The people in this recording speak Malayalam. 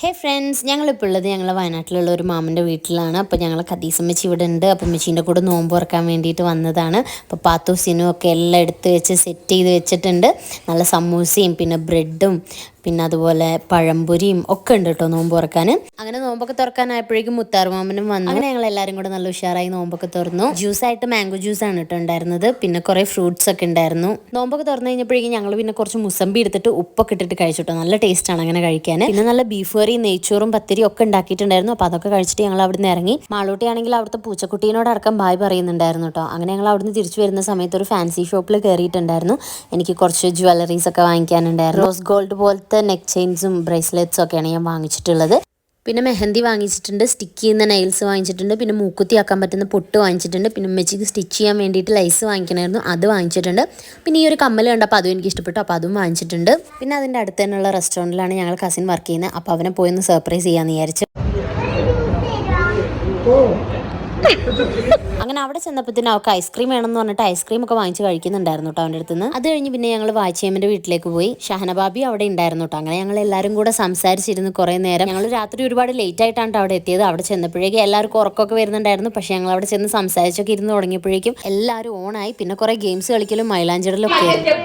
ഹേ ഫ്രണ്ട്സ്, ഞങ്ങളിപ്പോൾ ഉള്ളത് ഞങ്ങളെ വയനാട്ടിലുള്ള ഒരു മാമൻ്റെ വീട്ടിലാണ്. അപ്പോൾ ഞങ്ങൾ ഖദീസമ്മച്ചി ഇവിടെ ഉണ്ട്. അപ്പോൾ അമ്മച്ചീൻ്റെ കൂടെ നോമ്പ് തുറക്കാൻ വേണ്ടിയിട്ട് വന്നതാണ്. അപ്പോൾ പാത്തൂസിനും ഒക്കെ എല്ലാം എടുത്ത് വെച്ച് സെറ്റ് ചെയ്ത് വെച്ചിട്ടുണ്ട്. നല്ല സമൂസയും പിന്നെ ബ്രെഡും പിന്നെ അതുപോലെ പഴംപൊരിയും ഒക്കെ ഉണ്ട് കേട്ടോ നോമ്പ് തുറക്കാൻ. അങ്ങനെ നോമ്പൊക്കെ തുറക്കാനായപ്പോഴേക്കും മുത്താറുമാമനും വന്നു. അങ്ങനെ ഞങ്ങൾ എല്ലാവരും കൂടെ നല്ല ഉഷാറായി നോമ്പൊക്കെ തുറന്നു. ജ്യൂസായിട്ട് മാംഗോ ജ്യൂസാണ് കേട്ടോ ഉണ്ടായിരുന്നത്. പിന്നെ കുറേ ഫ്രൂട്ട്സ് ഒക്കെ ഉണ്ടായിരുന്നു. നോമ്പൊക്കെ തുറന്നു കഴിഞ്ഞപ്പോഴേക്കും ഞങ്ങൾ പിന്നെ കുറച്ച് മുസമ്പി എടുത്തിട്ട് ഉപ്പൊക്കെ ഇട്ടിട്ട് കഴിച്ചു കേട്ടോ. നല്ല ടേസ്റ്റാണ് അങ്ങനെ കഴിക്കാൻ. പിന്നെ നല്ല ബീഫ് കറി, നെയ്ച്ചോറും പത്തിരിയും ഒക്കെ ഉണ്ടാക്കിയിട്ടുണ്ടായിരുന്നു. അപ്പോൾ അതൊക്കെ കഴിച്ചിട്ട് ഞങ്ങൾ അവിടെ നിന്ന് ഇറങ്ങി. മാളൂട്ടിയാണെങ്കിൽ അവിടുത്തെ പൂച്ചക്കുട്ടീനോടക്കം ബായ് പറയുന്നുണ്ടായിരുന്നു കേട്ടോ. അങ്ങനെ ഞങ്ങൾ അവിടുന്ന് തിരിച്ചു വരുന്ന സമയത്ത് ഒരു ഫാൻസി ഷോപ്പിൽ കയറിയിട്ടുണ്ടായിരുന്നു. എനിക്ക് കുറച്ച് ജ്വല്ലറീസ് ഒക്കെ വാങ്ങിക്കാനുണ്ടായിരുന്നു. റോസ് ഗോൾഡ് പോലത്തെ നെക്ക് ചെയിൻസും ബ്രേസ്ലെറ്റ്സും ഒക്കെയാണ് ഞാൻ വാങ്ങിച്ചിട്ടുള്ളത്. പിന്നെ മെഹന്തി വാങ്ങിച്ചിട്ടുണ്ട്, സ്റ്റിക്ക് ചെയ്യുന്ന നെയിൽസ് വാങ്ങിച്ചിട്ടുണ്ട്, പിന്നെ മൂക്കുത്തി ആക്കാൻ പറ്റുന്ന പൊട്ട് വാങ്ങിച്ചിട്ടുണ്ട്, പിന്നെ ഉമ്മച്ചിക്ക് സ്റ്റിച്ച് ചെയ്യാൻ വേണ്ടിയിട്ട് ലൈസ് വാങ്ങിക്കണമായിരുന്നു, അത് വാങ്ങിച്ചിട്ടുണ്ട്. പിന്നെ ഈ ഒരു കമ്മൽ കണ്ടപ്പോൾ അതും എനിക്ക് ഇഷ്ടപ്പെട്ടു, അപ്പോൾ അതും വാങ്ങിച്ചിട്ടുണ്ട്. പിന്നെ അതിൻ്റെ അടുത്ത് തന്നെയുള്ള റെസ്റ്റോറൻറ്റിലാണ് ഞങ്ങൾ കസിൻ വർക്ക് ചെയ്യുന്നത്. അപ്പോൾ അവനെ പോയി ഒന്ന് സർപ്രൈസ് ചെയ്യാമെന്ന് വിചാരിച്ചു. അങ്ങനെ അവിടെ ചെന്നപ്പോഴത്തേനും അവൾക്ക് ഐസ്ക്രീം വേണമെന്ന് പറഞ്ഞിട്ട് ഐസ്ക്രീം ഒക്കെ വാങ്ങിച്ച് കഴിക്കുന്നുണ്ടായിരുന്നു കേട്ടോ അവൻ്റെ അടുത്ത് നിന്ന്. അത് കഴിഞ്ഞ് പിന്നെ ഞങ്ങൾ വായിച്ചേമ്മൻ്റെ വീട്ടിലേക്ക് പോയി. ഷഹനബാബി അവിടെ ഉണ്ടായിരുന്നു കേട്ടോ. അങ്ങനെ ഞങ്ങൾ എല്ലാവരും കൂടെ സംസാരിച്ചിരുന്നു കുറേ നേരം. ഞങ്ങൾ രാത്രി ഒരുപാട് ലേറ്റ് ആയിട്ടാണ് അവിടെ എത്തിയത്. അവിടെ ചെന്നപ്പോഴേക്കും എല്ലാവർക്കും ഉറക്കമൊക്കെ വരുന്നുണ്ടായിരുന്നു. പക്ഷേ ഞങ്ങൾ അവിടെ ചെന്ന് സംസാരിച്ചൊക്കെ ഇരുന്ന് തുടങ്ങിയപ്പോഴേക്കും എല്ലാവരും ഓണായി. പിന്നെ കുറേ ഗെയിംസ് കളിക്കലും മൈലാഞ്ചിടലും ഒക്കെ ആയിരുന്നു.